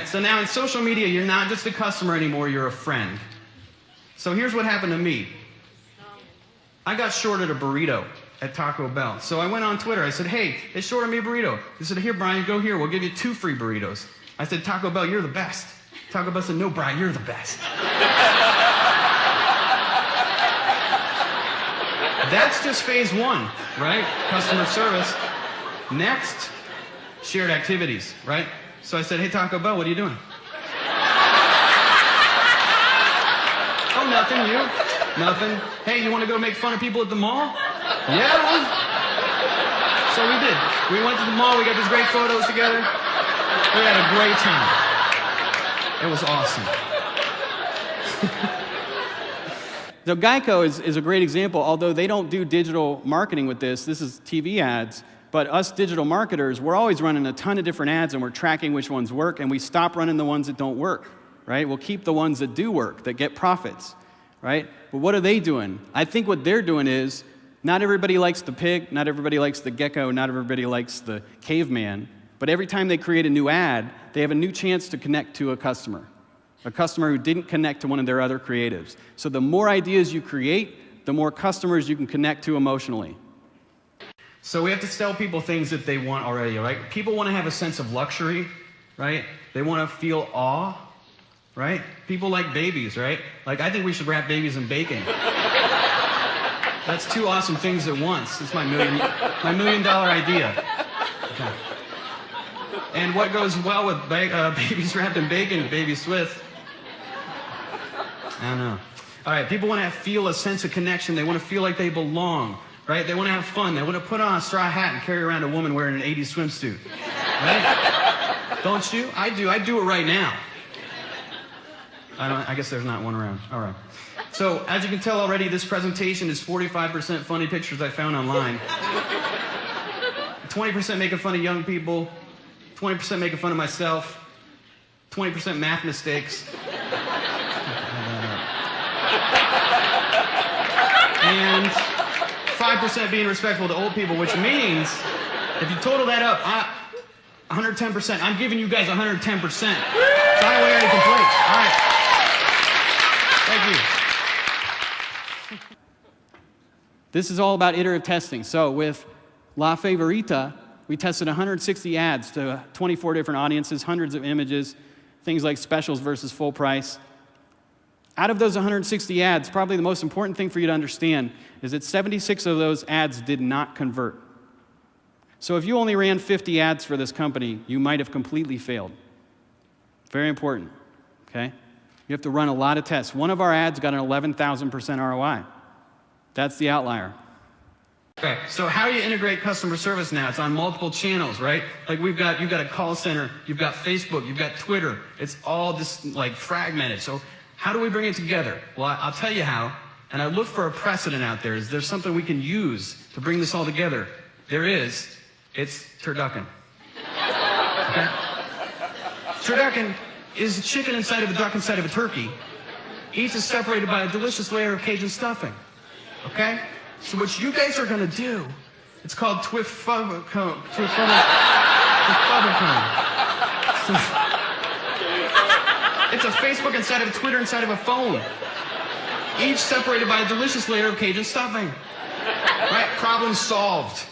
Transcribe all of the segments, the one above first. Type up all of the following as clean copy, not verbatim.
So now in social media, you're not just a customer anymore, you're a friend. So here's what happened to me. I got shorted a burrito at Taco Bell. So I went on Twitter. I said, hey, they shorted me a burrito. They said, here, Brian, go here. We'll give you 2 free burritos. I said, Taco Bell, you're the best. Taco Bell said, no, Brian, you're the best. That's just phase 1, right? Customer service. Next, shared activities, right? So I said, hey, Taco Bell, what are you doing? Oh, nothing, you? Nothing. Hey, you want to go make fun of people at the mall? Yeah. So we did. We went to the mall, we got these great photos together. We had a great time. It was awesome. So Geico is a great example, although they don't do digital marketing with this. This is TV ads. But us digital marketers, we're always running a ton of different ads, and we're tracking which ones work, and we stop running the ones that don't work, right? We'll keep the ones that do work, that get profits, right? But what are they doing? I think what they're doing is, not everybody likes the pig, not everybody likes the gecko, not everybody likes the caveman, but every time they create a new ad, they have a new chance to connect to a customer who didn't connect to one of their other creatives. So the more ideas you create, the more customers you can connect to emotionally. So we have to sell people things that they want already, right? People want to have a sense of luxury, right? They want to feel awe, right? People like babies, right? Like, I think we should wrap babies in bacon. That's 2 awesome things at once. It's my $1 million idea. Okay. And what goes well with babies wrapped in bacon, Baby Swift? I don't know. All right, people want to feel a sense of connection. They want to feel like they belong, right? They want to have fun. They want to put on a straw hat and carry around a woman wearing an 80s swimsuit, right? Don't you? I do. I do it right now. I guess there's not one around. All right. So, as you can tell already, this presentation is 45% funny pictures I found online, 20% making fun of young people, 20% making fun of myself, 20% math mistakes, and 5% being respectful to old people, which means, if you total that up, 110%. I'm giving you guys 110%. So I don't want any complaints. All right. Thank you. This is all about iterative testing. So with La Favorita, we tested 160 ads to 24 different audiences, hundreds of images, things like specials versus full price. Out of those 160 ads, probably the most important thing for you to understand is that 76 of those ads did not convert. So if you only ran 50 ads for this company, you might have completely failed. Very important, okay? You have to run a lot of tests. One of our ads got an 11,000% ROI. That's the outlier. Okay, so how do you integrate customer service now? It's on multiple channels, right? Like you've got a call center, you've got Facebook, you've got Twitter. It's all just like fragmented. So how do we bring it together? Well, I'll tell you how. And I look for a precedent out there. Is there something we can use to bring this all together? There is. It's turducken. Okay? Turducken is a chicken inside of a duck inside of a turkey. Each is separated by a delicious layer of Cajun stuffing. Okay? So what you guys are going to do, it's called Twifubbicon. It's a Facebook inside of a Twitter inside of a phone. Each separated by a delicious layer of Cajun stuffing. Right? Problem solved.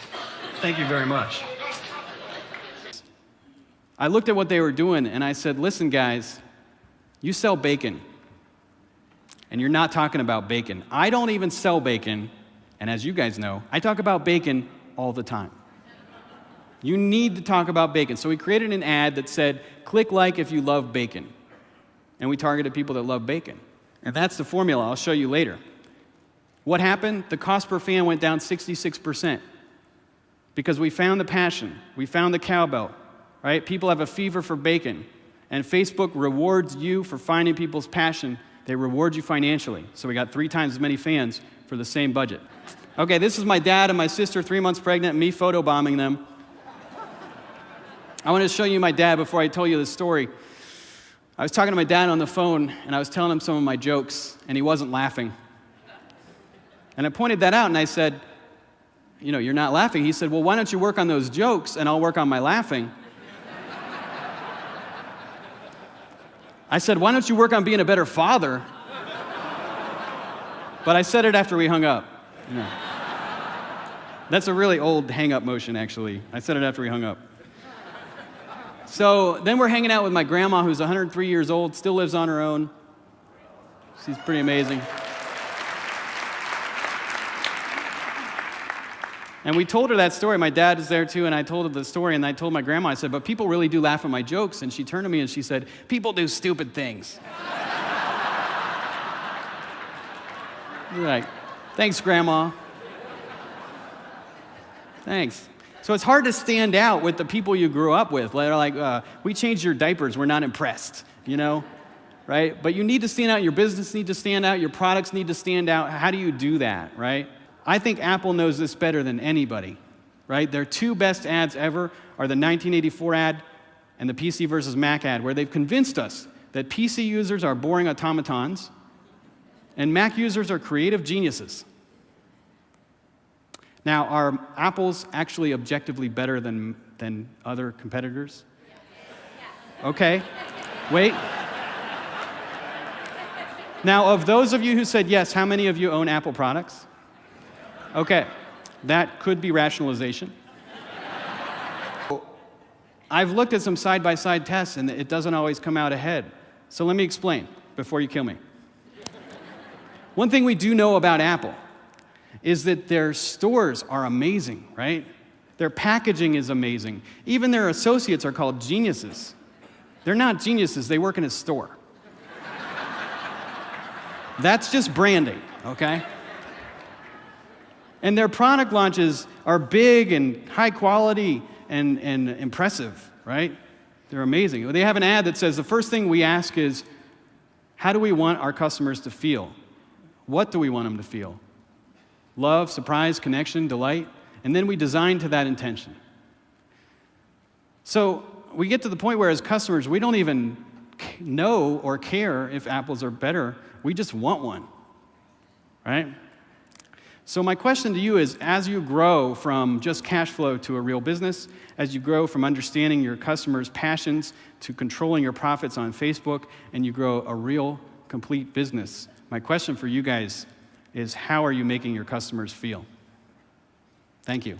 Thank you very much. I looked at what they were doing and I said, listen guys, you sell bacon. And you're not talking about bacon. I don't even sell bacon. And as you guys know, I talk about bacon all the time. You need to talk about bacon. So we created an ad that said, click like if you love bacon. And we targeted people that love bacon. And that's the formula. I'll show you later. What happened? The cost per fan went down 66%. Because we found the passion. We found the cowbell. Right? People have a fever for bacon. And Facebook rewards you for finding people's passion. They reward you financially. So we got 3 times as many fans for the same budget. Okay, this is my dad and my sister, 3 months pregnant, and me photobombing them. I want to show you my dad before I tell you this story. I was talking to my dad on the phone, and I was telling him some of my jokes, and he wasn't laughing. And I pointed that out, and I said, you know, you're not laughing. He said, well, why don't you work on those jokes, and I'll work on my laughing. I said, why don't you work on being a better father? But I said it after we hung up. Yeah. That's a really old hang-up motion, actually. I said it after we hung up. So then we're hanging out with my grandma, who's 103 years old, still lives on her own. She's pretty amazing. And we told her that story. My dad is there too, and I told her the story, and I told my grandma, I said, but people really do laugh at my jokes. And she turned to me and she said, people do stupid things. You're like, thanks, Grandma. Thanks. So it's hard to stand out with the people you grew up with. They're like, we changed your diapers, we're not impressed, you know? Right? But you need to stand out, your business needs to stand out, your products need to stand out. How do you do that, right? I think Apple knows this better than anybody, right? Their two best ads ever are the 1984 ad and the PC versus Mac ad, where they've convinced us that PC users are boring automatons and Mac users are creative geniuses. Now, are Apple's actually objectively better than other competitors? Okay, wait. Now, of those of you who said yes, how many of you own Apple products? Okay, that could be rationalization. I've looked at some side-by-side tests, and it doesn't always come out ahead. So let me explain before you kill me. One thing we do know about Apple is that their stores are amazing, right? Their packaging is amazing. Even their associates are called geniuses. They're not geniuses, they work in a store. That's just branding, okay? And their product launches are big and high quality and impressive, right? They're amazing. They have an ad that says the first thing we ask is, how do we want our customers to feel? What do we want them to feel? Love, surprise, connection, delight, and then we design to that intention. So we get to the point where as customers, we don't even know or care if apples are better. We just want one, right? So my question to you is, as you grow from just cash flow to a real business, as you grow from understanding your customers' passions to controlling your profits on Facebook, and you grow a real, complete business, my question for you guys is, how are you making your customers feel? Thank you.